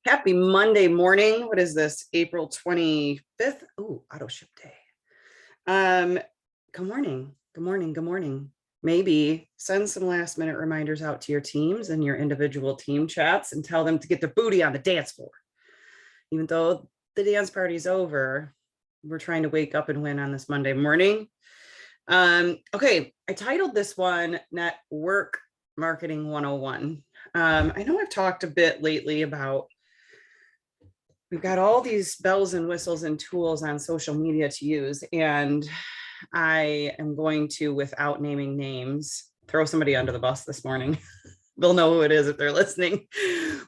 Happy Monday morning. What is this? April 25th? Oh, auto ship day. Good morning. Good morning. Good morning. Maybe send some last minute reminders out to your teams and your individual team chats and tell them to get their booty on the dance floor. Even though the dance party's over, we're trying to wake up and win on this Monday morning. Okay, I titled this one Network Marketing 101. I know I've talked a bit lately about we've got all these bells and whistles and tools on social media to use. And I am going to, without naming names, throw somebody under the bus this morning. They'll know who it is if they're listening.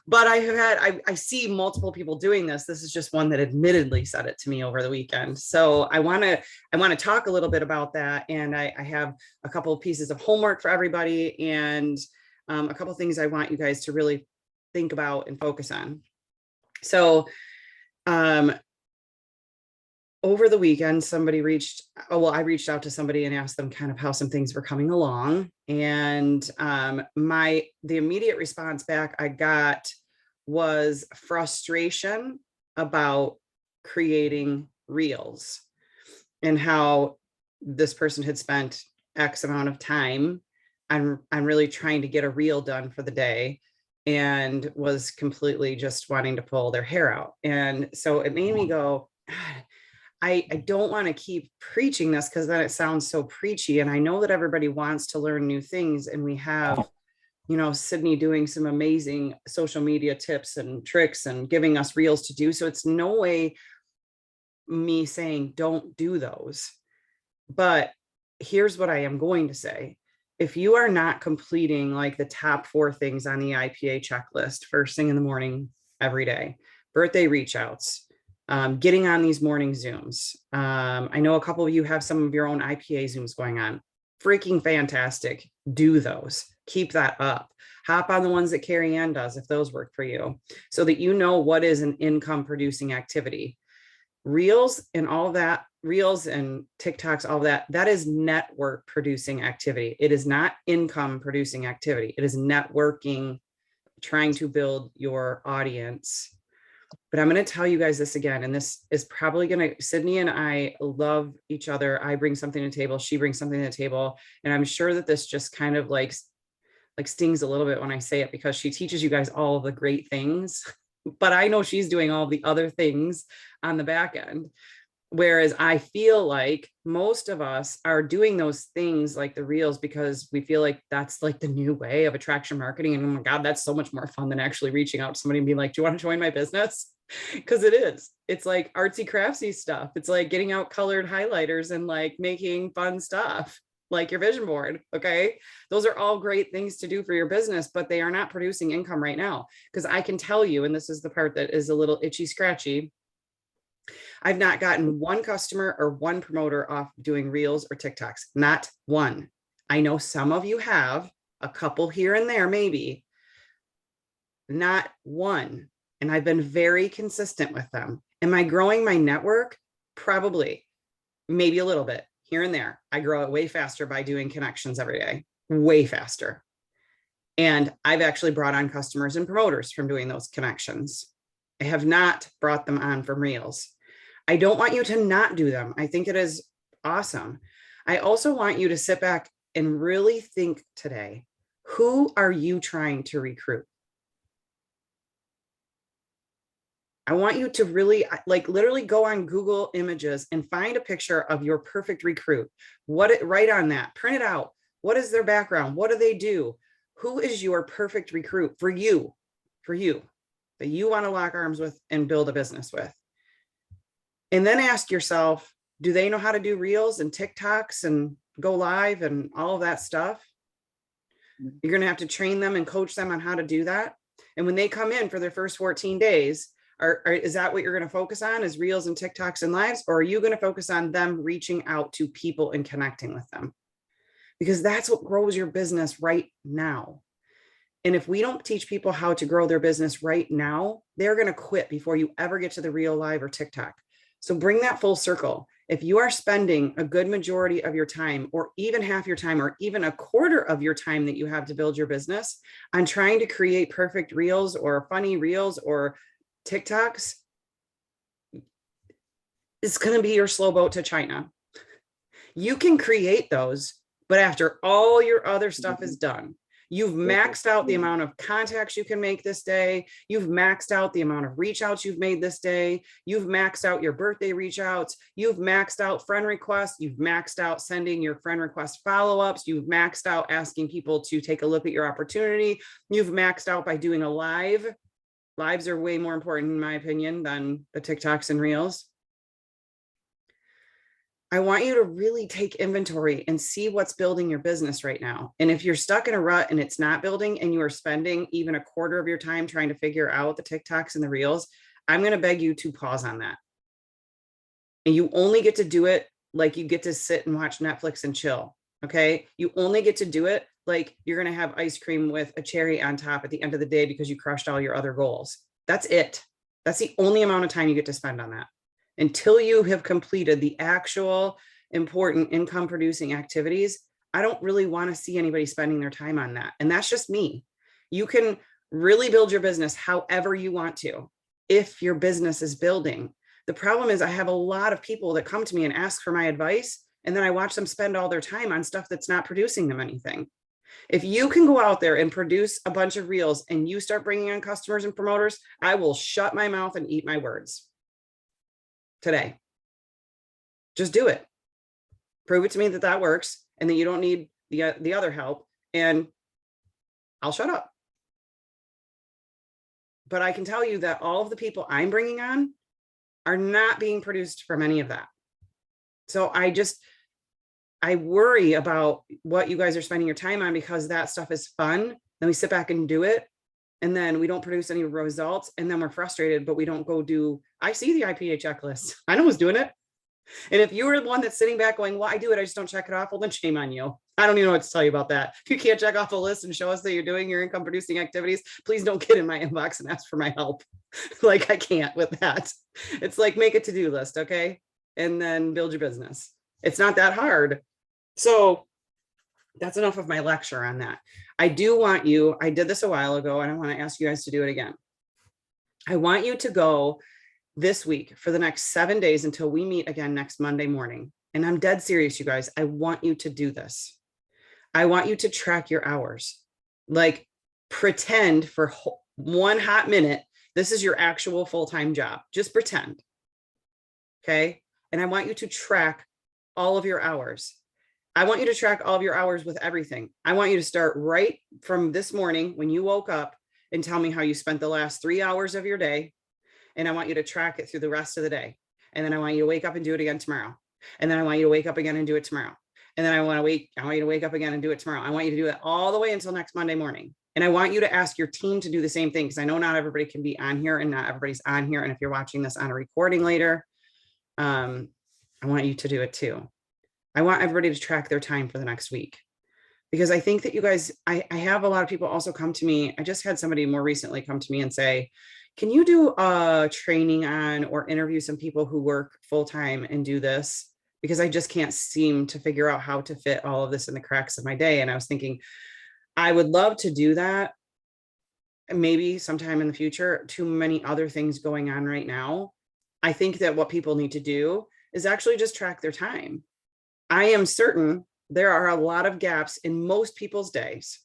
But I see multiple people doing this. This is just one that admittedly said it to me over the weekend. So I want to talk a little bit about that. And I have a couple of pieces of homework for everybody and a couple of things I want you guys to really think about and focus on. So over the weekend, I reached out to somebody and asked them kind of how some things were coming along. And the immediate response back I got was frustration about creating reels and how this person had spent X amount of time on really trying to get a reel done for the day and was completely just wanting to pull their hair out. And so it made me go, I don't want to keep preaching this because then it sounds so preachy. And I know that everybody wants to learn new things. And we have, Sydney doing some amazing social media tips and tricks and giving us reels to do. So it's no way me saying don't do those. But here's what I am going to say. If you are not completing like the top 4 things on the IPA checklist first thing in the morning every day, birthday reach outs, getting on these morning Zooms. I know a couple of you have some of your own IPA Zooms going on. Freaking fantastic. Do those. Keep that up. Hop on the ones that Carrie Ann does if those work for you so that you know what is an income producing activity. Reels and all that, reels and TikToks, all that is network producing activity. It is not income producing activity. It is networking, trying to build your audience. But I'm going to tell you guys this again, and this is probably Sydney and I love each other. I bring something to the table. She brings something to the table. And I'm sure that this just kind of like stings a little bit when I say it because she teaches you guys all of the great things, but I know she's doing all the other things on the back end. Whereas I feel like most of us are doing those things like the reels because we feel like that's like the new way of attraction marketing. And oh my God, that's so much more fun than actually reaching out to somebody and being like, do you want to join my business? Because it is. It's like artsy craftsy stuff. It's like getting out colored highlighters and like making fun stuff like your vision board. Okay. Those are all great things to do for your business, but they are not producing income right now. Because I can tell you, and this is the part that is a little itchy scratchy, I've not gotten one customer or one promoter off doing reels or TikToks. Not one. I know some of you have a couple here and there, maybe. Not one. And I've been very consistent with them. Am I growing my network? Probably. Maybe a little bit here and there. I grow it way faster by doing connections every day. Way faster. And I've actually brought on customers and promoters from doing those connections. I have not brought them on from reels. I don't want you to not do them. I think it is awesome. I also want you to sit back and really think today, who are you trying to recruit? I want you to really literally go on Google Images and find a picture of your perfect recruit. Write on that, print it out. What is their background? What do they do? Who is your perfect recruit for you, that you want to lock arms with and build a business with? And then ask yourself, do they know how to do reels and TikToks and go live and all of that stuff? You're going to have to train them and coach them on how to do that. And when they come in for their first 14 days, is that what you're going to focus on, is reels and TikToks and lives? Or are you going to focus on them reaching out to people and connecting with them? Because that's what grows your business right now. And if we don't teach people how to grow their business right now, they're going to quit before you ever get to the reel, live, or TikTok. So bring that full circle. If you are spending a good majority of your time, or even half your time, or even a quarter of your time that you have to build your business on trying to create perfect reels or funny reels or TikToks is going to be your slow boat to China. You can create those, but after all your other stuff is done, you've maxed out the amount of contacts you can make this day. You've maxed out the amount of reach outs you've made this day. You've maxed out your birthday reach outs. You've maxed out friend requests. You've maxed out sending your friend request follow-ups. You've maxed out asking people to take a look at your opportunity. You've maxed out by doing a live. Lives are way more important, in my opinion, than the TikToks and Reels. I want you to really take inventory and see what's building your business right now. And if you're stuck in a rut and it's not building and you are spending even a quarter of your time trying to figure out the TikToks and the Reels, I'm going to beg you to pause on that. And you only get to do it like you get to sit and watch Netflix and chill. Okay. You only get to do it like you're going to have ice cream with a cherry on top at the end of the day because you crushed all your other goals. That's it. That's the only amount of time you get to spend on that. Until you have completed the actual important income producing activities, I don't really want to see anybody spending their time on that. And that's just me. You can really build your business however you want to, if your business is building. The problem is I have a lot of people that come to me and ask for my advice, and then I watch them spend all their time on stuff that's not producing them anything. If you can go out there and produce a bunch of reels and you start bringing on customers and promoters, I will shut my mouth and eat my words. Today. Just do it. Prove it to me that that works and that you don't need the other help, and I'll shut up. But I can tell you that all of the people I'm bringing on are not being produced from any of that. So I worry about what you guys are spending your time on, because that stuff is fun. Then we sit back and do it, and then we don't produce any results, and then we're frustrated, but we don't go do, I see the IPA checklist. I know who's doing it. And if you were the one that's sitting back going, well, I do it, I just don't check it off, well, then shame on you. I don't even know what to tell you about that. If you can't check off a list and show us that you're doing your income producing activities, please don't get in my inbox and ask for my help. Like, I can't with that. It's like, make a to-do list, okay? And then build your business. It's not that hard. So that's enough of my lecture on that. I do want you, I did this a while ago, and I want to ask you guys to do it again. I want you to go this week for the next 7 days until we meet again next Monday morning. And I'm dead serious, you guys. I want you to do this. I want you to track your hours. Like, pretend for one hot minute this is your actual full-time job. Just pretend. Okay? And I want you to track all of your hours. I want you to track all of your hours with everything. I want you to start right from this morning when you woke up and tell me how you spent the last 3 hours of your day. And I want you to track it through the rest of the day. And then I want you to wake up and do it again tomorrow. And then I want you to wake up again and do it tomorrow. And then I want you to wake up again and do it tomorrow. I want you to do that all the way until next Monday morning. And I want you to ask your team to do the same thing, because I know not everybody can be on here, and not everybody's on here. And if you're watching this on a recording later, I want you to do it too. I want everybody to track their time for the next week, because I think that you guys, I have a lot of people also come to me. I just had somebody more recently come to me and say, can you do a training on or interview some people who work full-time and do this? Because I just can't seem to figure out how to fit all of this in the cracks of my day. And I was thinking, I would love to do that maybe sometime in the future. Too many other things going on right now. I think that what people need to do is actually just track their time. I am certain there are a lot of gaps in most people's days,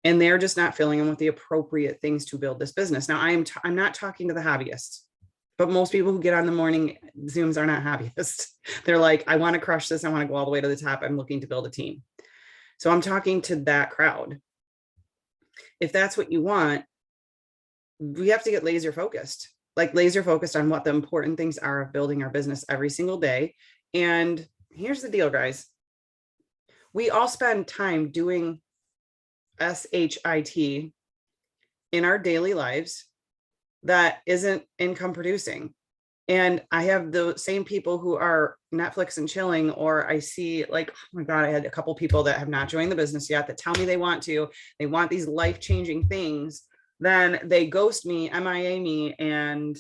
and they're just not filling in with the appropriate things to build this business. Now, I'm not talking to the hobbyists, but most people who get on the morning Zooms are not hobbyists. They're like, I want to crush this. I want to go all the way to the top. I'm looking to build a team. So I'm talking to that crowd. If that's what you want, we have to get laser focused on what the important things are of building our business every single day. And here's the deal, guys. We all spend time doing SHIT in our daily lives that isn't income producing. And I have the same people who are Netflix and chilling, or I see, like, oh my God, I had a couple people that have not joined the business yet that tell me they want these life-changing things. Then they ghost me, MIA me, and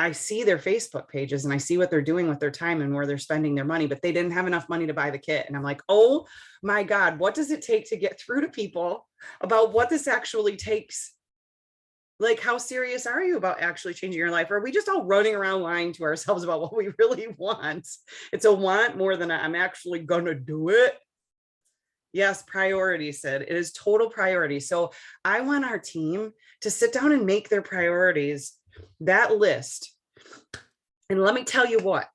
I see their Facebook pages and I see what they're doing with their time and where they're spending their money, but they didn't have enough money to buy the kit. And I'm like, oh my God, what does it take to get through to people about what this actually takes? Like, how serious are you about actually changing your life? Or are we just all running around lying to ourselves about what we really want? It's a want more than I'm actually going to do it. Yes, priority, Sid. It is total priority. So I want our team to sit down and make their priorities, that list. And let me tell you what,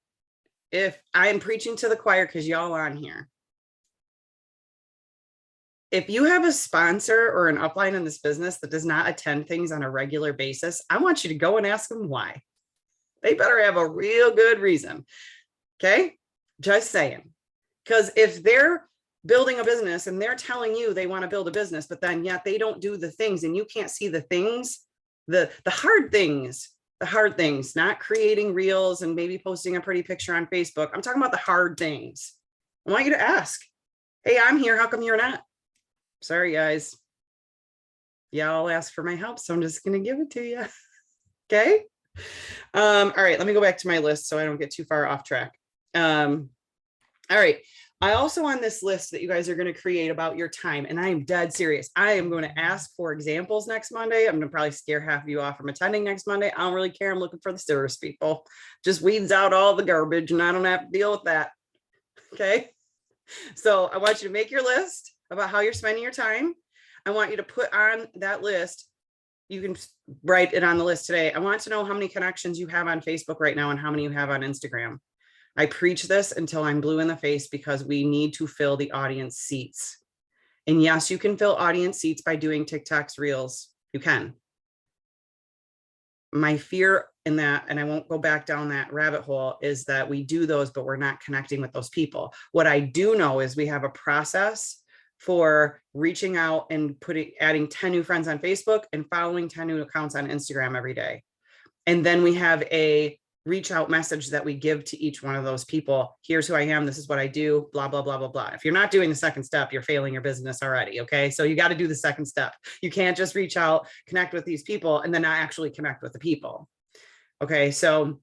if I am preaching to the choir, because y'all on here, if you have a sponsor or an upline in this business that does not attend things on a regular basis, I want you to go and ask them why. They better have a real good reason. Okay. Just saying. Because if they're building a business and they're telling you they want to build a business, but then yet they don't do the things and you can't see the things, the hard things, not creating reels and maybe posting a pretty picture on Facebook. I'm talking about the hard things. I want you to ask, hey, I'm here. How come you're not? Sorry, guys. Y'all asked for my help, so I'm just going to give it to you. Okay. All right. Let me go back to my list so I don't get too far off track. All right. I also on this list that you guys are going to create about your time, and I am dead serious. I am going to ask for examples next Monday. I'm going to probably scare half of you off from attending next Monday. I don't really care. I'm looking for the serious people. Just weeds out all the garbage and I don't have to deal with that. Okay. So I want you to make your list about how you're spending your time. I want you to put on that list. You can write it on the list today. I want to know how many connections you have on Facebook right now and how many you have on Instagram. I preach this until I'm blue in the face because we need to fill the audience seats. And yes, you can fill audience seats by doing TikToks, Reels. You can. My fear in that, and I won't go back down that rabbit hole, is that we do those, but we're not connecting with those people. What I do know is we have a process for reaching out and adding 10 new friends on Facebook and following 10 new accounts on Instagram every day. And then we have a reach out message that we give to each one of those people. Here's who I am. This is what I do, blah, blah, blah, blah, blah. If you're not doing the second step, you're failing your business already. Okay. So you got to do the second step. You can't just reach out, connect with these people, and then not actually connect with the people. Okay. So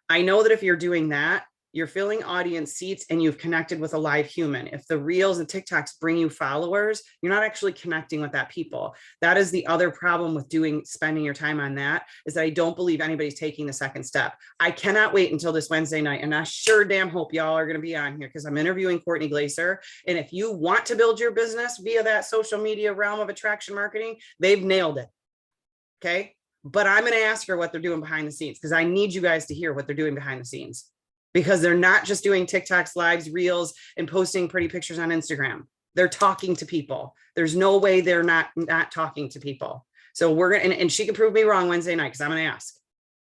I know that if you're doing that, you're filling audience seats and you've connected with a live human. If the Reels and TikToks bring you followers, you're not actually connecting with that people. That is the other problem with spending your time on that, is that I don't believe anybody's taking the second step. I cannot wait until this Wednesday night. And I sure damn hope y'all are going to be on here because I'm interviewing Courtney Glaser. And if you want to build your business via that social media realm of attraction marketing, they've nailed it. Okay. But I'm going to ask her what they're doing behind the scenes because I need you guys to hear what they're doing behind the scenes. Because they're not just doing TikToks, lives, reels, and posting pretty pictures on Instagram. They're talking to people. There's no way they're not talking to people. So we're going to, and she can prove me wrong Wednesday night because I'm going to ask.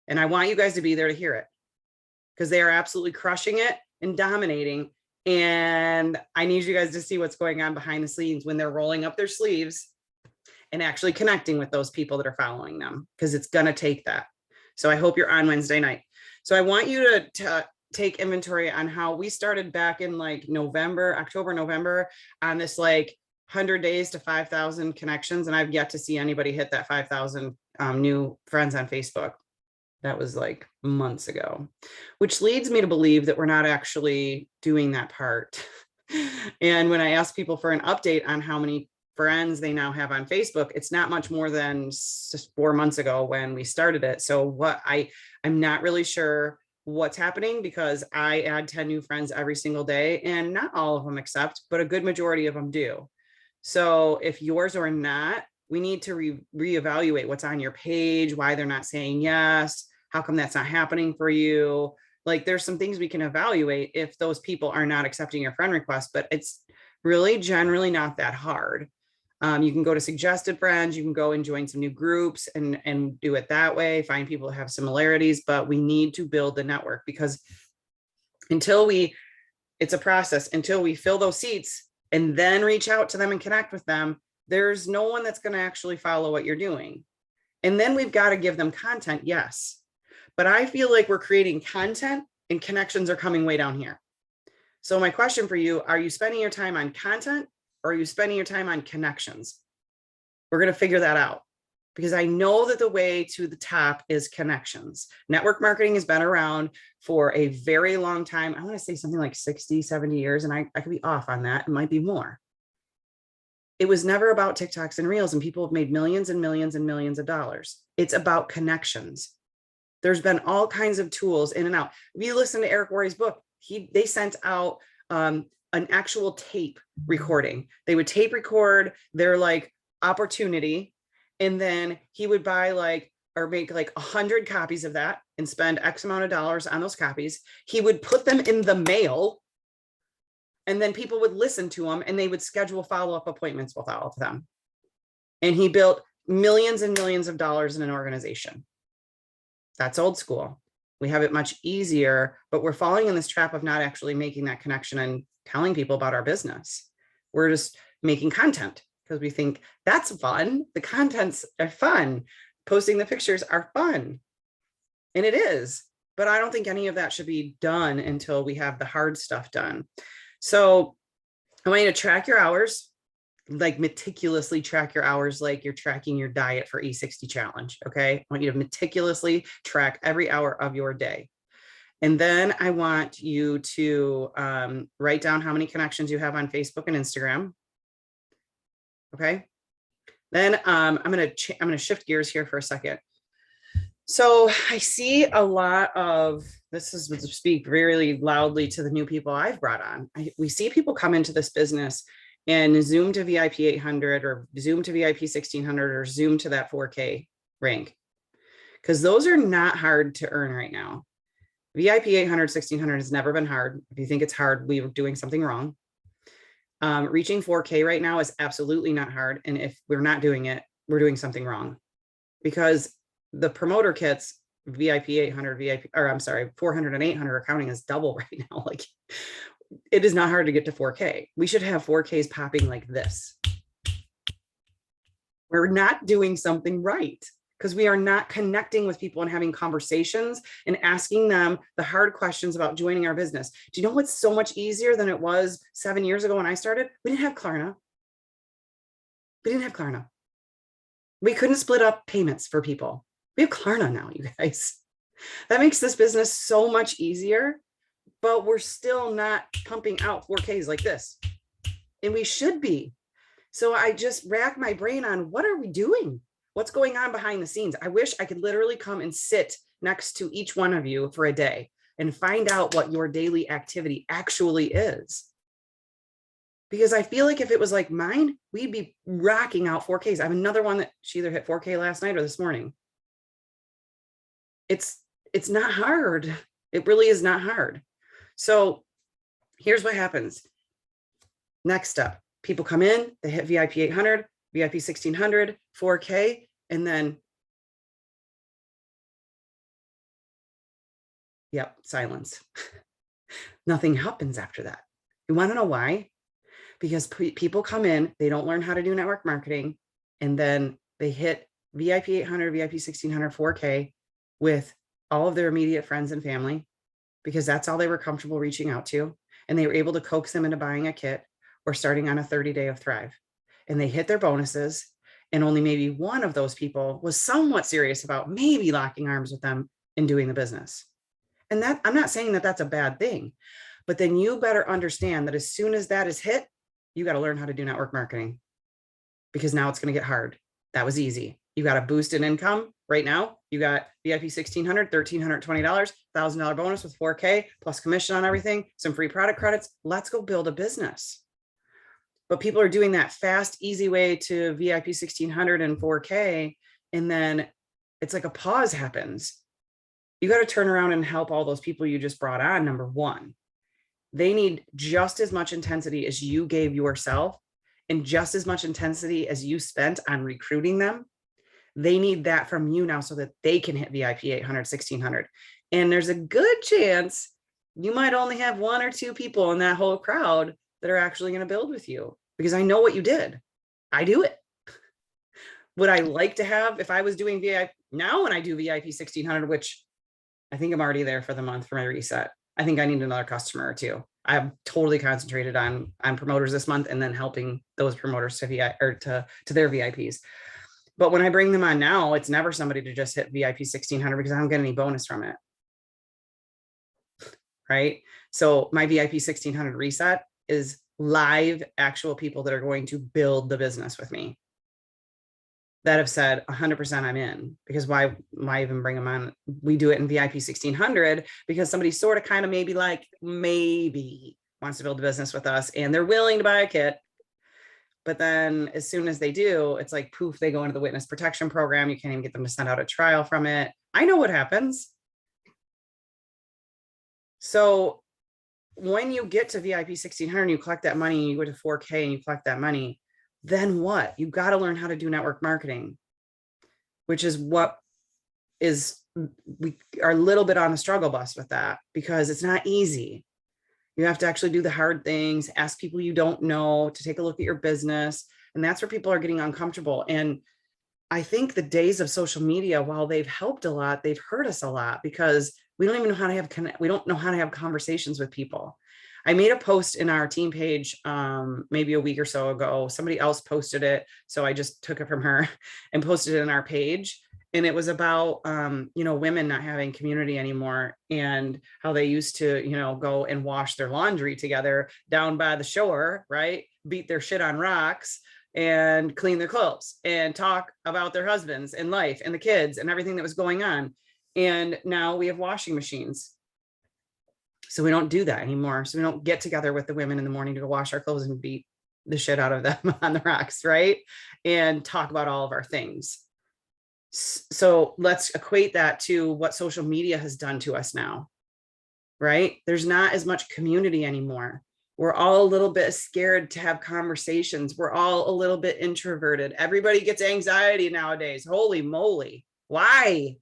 And I want you guys to be there to hear it because they are absolutely crushing it and dominating. And I need you guys to see what's going on behind the scenes when they're rolling up their sleeves and actually connecting with those people that are following them, because it's going to take that. So I hope you're on Wednesday night. So I want you to take inventory on how we started back in like October, November on this like 100 days to 5,000 connections. And I've yet to see anybody hit that 5,000 new friends on Facebook. That was like months ago, which leads me to believe that we're not actually doing that part. And when I ask people for an update on how many friends they now have on Facebook, it's not much more than just 4 months ago when we started it. So I'm not really sure what's happening because I add 10 new friends every single day and not all of them accept, but a good majority of them do. So if yours are not, we need to reevaluate what's on your page, why they're not saying yes, how come that's not happening for you. Like there's some things we can evaluate if those people are not accepting your friend request, but it's really generally not that hard. You can go to suggested friends, you can go and join some new groups and do it that way, find people that have similarities, but we need to build the network because it's a process until we fill those seats and then reach out to them and connect with them. There's no one that's going to actually follow what you're doing. And then we've got to give them content. Yes. But I feel like we're creating content and connections are coming way down here. So my question for you, are you spending your time on content? Or are you spending your time on connections? We're going to figure that out because I know that the way to the top is connections. Network marketing has been around for a very long time. I want to say something like 60, 70 years, and I could be off on that. It might be more. It was never about TikToks and Reels, and people have made millions and millions and millions of dollars. It's about connections. There's been all kinds of tools in and out. If you listen to Eric Worre's book, they sent out an actual tape recording. They would tape record their like opportunity, and then he would buy like or make like 100 copies of that and spend X amount of dollars on those copies. He would put them in the mail, and then people would listen to them, and they would schedule follow-up appointments with all of them. And he built millions and millions of dollars in an organization. That's old school. We have it much easier, but we're falling in this trap of not actually making that connection and telling people about our business. We're just making content because we think that's fun. The contents are fun. Posting the pictures are fun. And it is, but I don't think any of that should be done until we have the hard stuff done. So I want you to track your hours, like meticulously track your hours like you're tracking your diet for E60 challenge. Okay. I want you to meticulously track every hour of your day. And then I want you to write down how many connections you have on Facebook and Instagram. Okay. Then I'm going to shift gears here for a second. So I see a lot of, this is to speak really loudly to the new people I've brought on. We see people come into this business and Zoom to VIP 800 or Zoom to VIP 1600 or Zoom to that 4K rank, because those are not hard to earn right now. VIP 800, 1600 has never been hard. If you think it's hard, we were doing something wrong. Reaching 4K right now is absolutely not hard. And if we're not doing it, we're doing something wrong, because the promoter kits, VIP 800, VIP, or I'm sorry, 400 and 800 accounting is double right now. Like, it is not hard to get to 4K. We should have 4Ks popping like this. We're not doing something right because we are not connecting with people and having conversations and asking them the hard questions about joining our business. Do you know what's so much easier than it was 7 years ago when I started? We didn't have Klarna. We didn't have Klarna. We couldn't split up payments for people. We have Klarna now, you guys. That makes this business so much easier, but we're still not pumping out 4Ks like this. And we should be. So I just rack my brain on, what are we doing? What's going on behind the scenes? I wish I could literally come and sit next to each one of you for a day and find out what your daily activity actually is. Because I feel like if it was like mine, we'd be rocking out 4Ks. I have another one that she either hit 4K last night or this morning. It's not hard. It really is not hard. So here's what happens. Next up, people come in, they hit VIP 800, VIP 1600, 4K, and then, yep, silence. Nothing happens after that. You want to know why? Because people come in, they don't learn how to do network marketing, and then they hit VIP 800, VIP 1600, 4K with all of their immediate friends and family, because that's all they were comfortable reaching out to. And they were able to coax them into buying a kit or starting on a 30-day of Thrive. And they hit their bonuses. And only maybe one of those people was somewhat serious about maybe locking arms with them and doing the business. And that, I'm not saying that that's a bad thing, but then you better understand that as soon as that is hit, you got to learn how to do network marketing, because now it's going to get hard. That was easy. You got a boost in income right now. You got VIP 1600, $1,320, $1,000 bonus with 4K plus commission on everything, some free product credits. Let's go build a business. But people are doing that fast, easy way to VIP 1600 and 4K. And then it's like a pause happens. You got to turn around and help all those people you just brought on. Number one, they need just as much intensity as you gave yourself and just as much intensity as you spent on recruiting them. They need that from you now so that they can hit VIP 800, 1600. And there's a good chance you might only have one or two people in that whole crowd that are actually going to build with you, because I know what you did. I do it. Would I like to have, if I was doing VIP now, when I do VIP 1600, which I think I'm already there for the month for my reset. I think I need another customer or two. I'm totally concentrated on promoters this month and then helping those promoters to VIP or to their VIPs. But when I bring them on now, it's never somebody to just hit VIP 1600 because I don't get any bonus from it. Right. So my VIP 1600 reset is live actual people that are going to build the business with me that have said 100% I'm in, because why even bring them on? We do it in VIP 1600 because somebody sort of kind of maybe wants to build a business with us and they're willing to buy a kit. But then as soon as they do, it's like poof, they go into the witness protection program. You can't even get them to send out a trial from it. I know what happens. So when you get to VIP 1600, you collect that money, and you go to 4K and you collect that money, then what? You got to learn how to do network marketing, which is what we are a little bit on the struggle bus with that, because it's not easy. You have to actually do the hard things, ask people you don't know to take a look at your business. And that's where people are getting uncomfortable. And I think the days of social media, while they've helped a lot, they've hurt us a lot, because we don't even know how to we don't know how to have conversations with people. I made a post in our team page maybe a week or so ago. Somebody else posted it, so I just took it from her and posted it in our page. And it was about women not having community anymore, and how they used to go and wash their laundry together down by the shore, right? Beat their shit on rocks and clean their clothes and talk about their husbands and life and the kids and everything that was going on. And now we have washing machines. So we don't do that anymore. So we don't get together with the women in the morning to go wash our clothes and beat the shit out of them on the rocks, right? And talk about all of our things. So let's equate that to what social media has done to us now, right? There's not as much community anymore. We're all a little bit scared to have conversations. We're all a little bit introverted. Everybody gets anxiety nowadays. Holy moly. Why?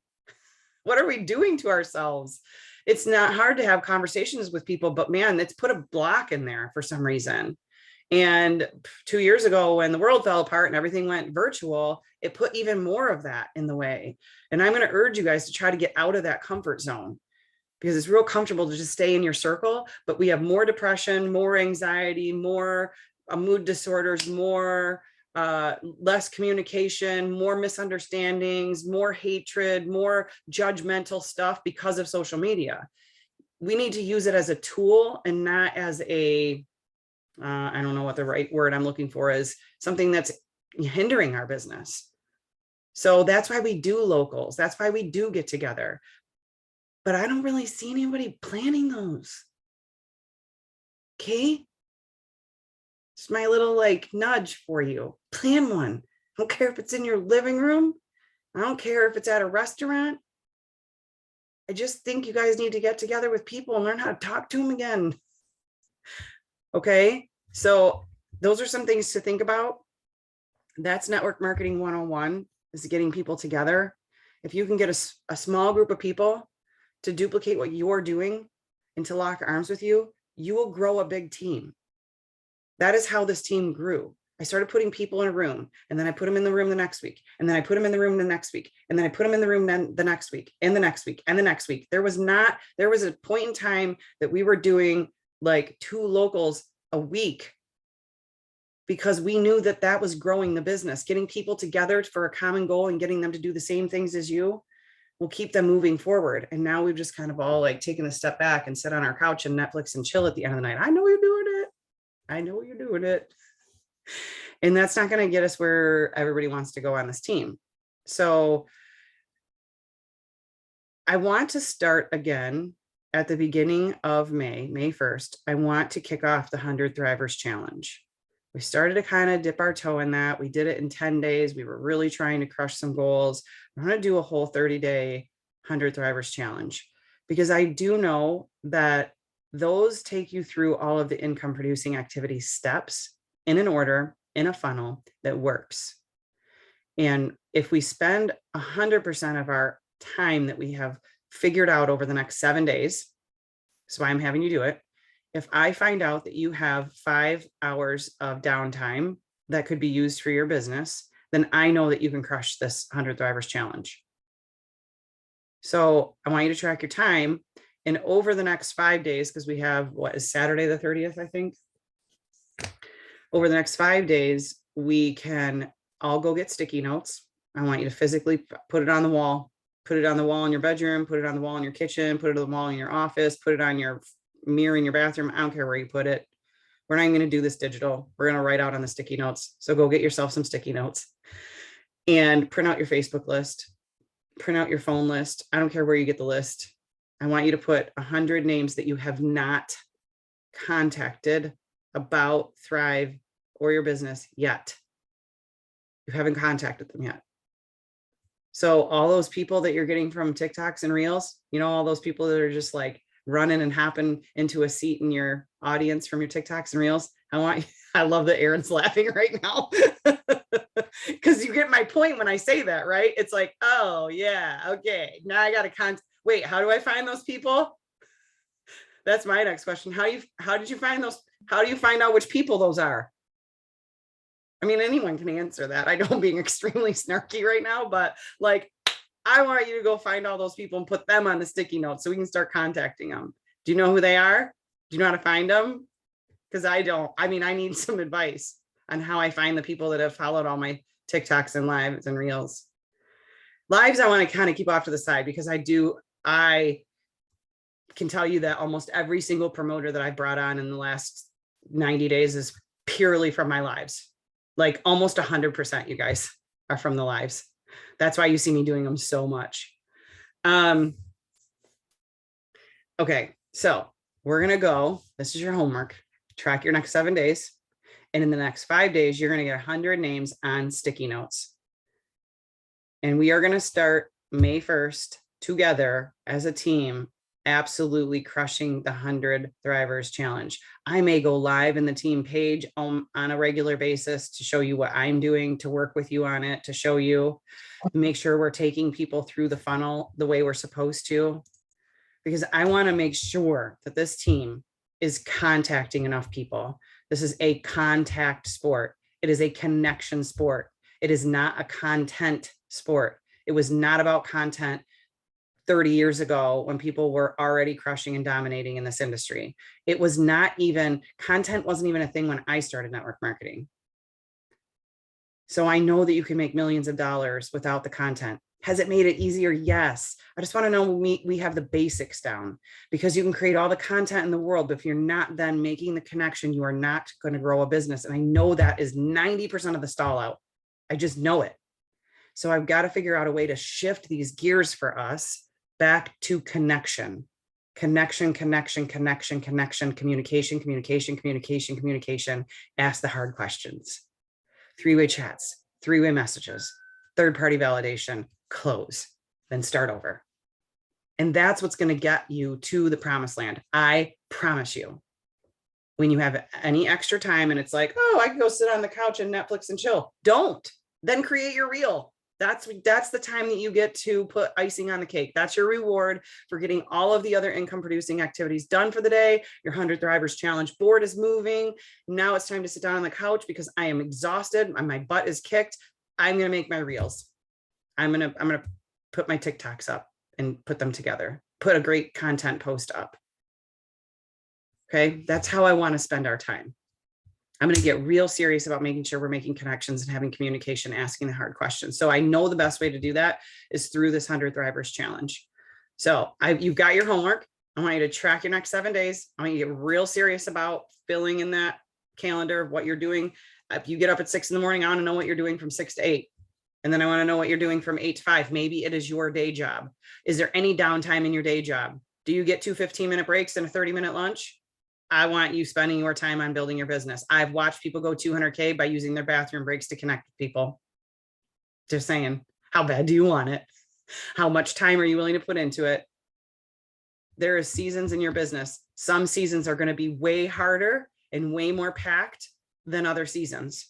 What are we doing to ourselves? It's not hard to have conversations with people, but man, it's put a block in there for some reason. And 2 years ago, when the world fell apart and everything went virtual, it put even more of that in the way. And I'm going to urge you guys to try to get out of that comfort zone, because it's real comfortable to just stay in your circle. But we have more depression, more anxiety, more mood disorders, more less communication, more misunderstandings, more hatred, more judgmental stuff because of social media. We need to use it as a tool and not as a I don't know what the right word I'm looking for is, something that's hindering our business. So that's why we do locals. That's why we do get together. But I don't really see anybody planning those. Okay. It's my little nudge for you. Plan one. I don't care if it's in your living room. I don't care if it's at a restaurant. I just think you guys need to get together with people and learn how to talk to them again. Okay. So those are some things to think about. That's network marketing 101, is getting people together. If you can get a small group of people to duplicate what you're doing and to lock arms with you, you will grow a big team. That is how this team grew. I started putting people in a room, and then I put them in the room the next week, and then I put them in the room the next week, and then I put them in the room then the next week, and the next week, and the next week. There was a point in time that we were doing like 2 locals a week, because we knew that was growing the business. Getting people together for a common goal and getting them to do the same things as you will keep them moving forward. And now we've just kind of all taken a step back and sit on our couch and Netflix and chill at the end of the night. I know you're doing it. I know you're doing it. And that's not going to get us where everybody wants to go on this team. So I want to start again at the beginning of May 1st. I want to kick off the 100 Thrivers Challenge. We started to kind of dip our toe in that. We did it in 10 days. We were really trying to crush some goals. I'm going to do a whole 30-day 100 Thrivers Challenge, because I do know that those take you through all of the income producing activity steps in an order, in a funnel that works. And if we spend 100% of our time that we have figured out over the next 7 days, that's why I'm having you do it. If I find out that you have 5 hours of downtime that could be used for your business, then I know that you can crush this 100 Thrivers Challenge. So I want you to track your time. And over the next 5 days, because we have, what is Saturday the 30th, I think. Over the next 5 days, we can all go get sticky notes. I want you to physically put it on the wall. Put it on the wall in your bedroom, put it on the wall in your kitchen, put it on the wall in your office, put it on your mirror in your bathroom. I don't care where you put it. We're not going to do this digital. We're going to write out on the sticky notes. So go get yourself some sticky notes and print out your Facebook list, print out your phone list. I don't care where you get the list. I want you to put 100 names that you have not contacted about Thrive or your business yet. You haven't contacted them yet. So all those people that you're getting from TikToks and Reels, you know, all those people that are just like running and hopping into a seat in your audience from your TikToks and Reels. I love that Erin's laughing right now because you get my point when I say that, right? It's like, oh yeah, okay. Now I got to wait, how do I find those people? That's my next question. How did you find those? How do you find out which people those are? I mean, anyone can answer that. I know I'm being extremely snarky right now, but like, I want you to go find all those people and put them on the sticky notes so we can start contacting them. Do you know who they are? Do you know how to find them? Because I don't. I mean, I need some advice on how I find the people that have followed all my TikToks and lives and Reels. Lives, I want to kind of keep off to the side because I can tell you that almost every single promoter that I brought on in the last 90 days is purely from my lives. Like almost 100%, you guys, are from the lives. That's why you see me doing them so much. Okay, so we're going to go. This is your homework. Track your next 7 days. And in the next 5 days, you're going to get 100 names on sticky notes. And we are going to start May 1st together as a team, absolutely crushing the 100 Thrivers challenge. I may go live in the team page on a regular basis to show you what I'm doing, to work with you on it, to show you, make sure we're taking people through the funnel the way we're supposed to, because I want to make sure that this team is contacting enough people. This is a contact sport. It is a connection sport. It is not a content sport. It was not about content 30 years ago when people were already crushing and dominating in this industry. It was not even, content wasn't even a thing when I started network marketing. So I know that you can make millions of dollars without the content. Has it made it easier? Yes. I just want to know we have the basics down, because you can create all the content in the world, but if you're not then making the connection, you are not going to grow a business. And I know that is 90% of the stall out. I just know it. So I've got to figure out a way to shift these gears for us back to connection, communication. Ask the hard questions, 3-way chats, 3-way messages, third-party validation, close, then start over. And that's what's going to get you to the promised land. I promise you. When you have any extra time and it's like, oh, I can go sit on the couch and Netflix and chill. Don't. Then create your reel. That's the time that you get to put icing on the cake. That's your reward for getting all of the other income producing activities done for the day. Your 100 Thrivers challenge board is moving. Now it's time to sit down on the couch because I am exhausted. My butt is kicked. I'm going to make my reels. I'm going to put my TikToks up and put them together. Put a great content post up. Okay. That's how I want to spend our time. I'm going to get real serious about making sure we're making connections and having communication, asking the hard questions. So I know the best way to do that is through this 100 Thrivers challenge. So you've got your homework. I want you to track your next 7 days. I want you to get real serious about filling in that calendar of what you're doing. If you get up at 6 in the morning, I want to know what you're doing from 6 to 8. And then I want to know what you're doing from 8 to 5. Maybe it is your day job. Is there any downtime in your day job? Do you get 2 15-minute breaks and a 30-minute lunch? I want you spending your time on building your business. I've watched people go 200K by using their bathroom breaks to connect with people. Just saying, how bad do you want it? How much time are you willing to put into it? There are seasons in your business. Some seasons are going to be way harder and way more packed than other seasons.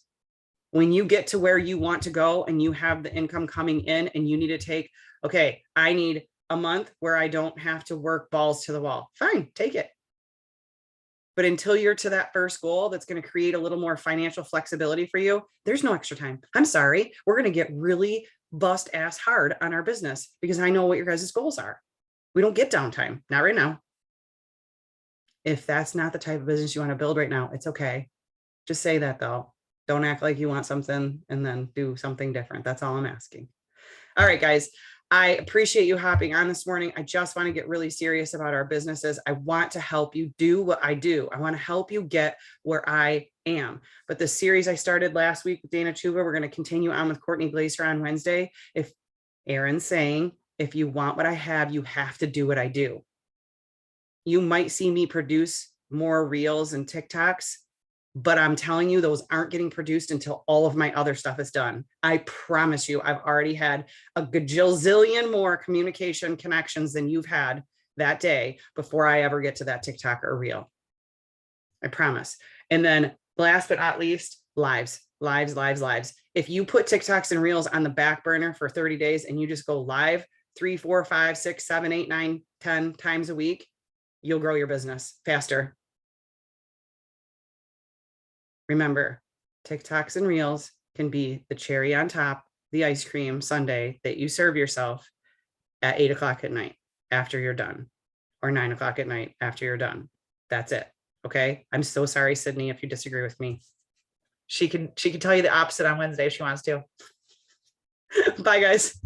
When you get to where you want to go and you have the income coming in and you need to take, okay, I need a month where I don't have to work balls to the wall. Fine, take it. But until you're to that first goal, that's going to create a little more financial flexibility for you, there's no extra time. I'm sorry. We're going to get really bust ass hard on our business because I know what your guys' goals are. We don't get downtime. Not right now. If that's not the type of business you want to build right now, it's okay. Just say that though. Don't act like you want something and then do something different. That's all I'm asking. All right, guys. I appreciate you hopping on this morning. I just want to get really serious about our businesses. I want to help you do what I do. I want to help you get where I am. But the series I started last week with Dana Chuva, we're going to continue on with Courtney Glaser on Wednesday. If Erin's saying, if you want what I have, you have to do what I do. You might see me produce more reels and TikToks, but I'm telling you, those aren't getting produced until all of my other stuff is done. I promise you, I've already had a gajillion more communication connections than you've had that day before I ever get to that TikTok or reel. I promise. And then last but not least, lives. If you put TikToks and reels on the back burner for 30 days and you just go live 3, 4, 5, 6, 7, 8, 9, 10 times a week, you'll grow your business faster. Remember, TikToks and reels can be the cherry on top, the ice cream sundae that you serve yourself at 8 o'clock at night after you're done, or 9 o'clock at night after you're done. That's it. Okay. I'm so sorry, Sydney, if you disagree with me. She can tell you the opposite on Wednesday if she wants to. Bye, guys.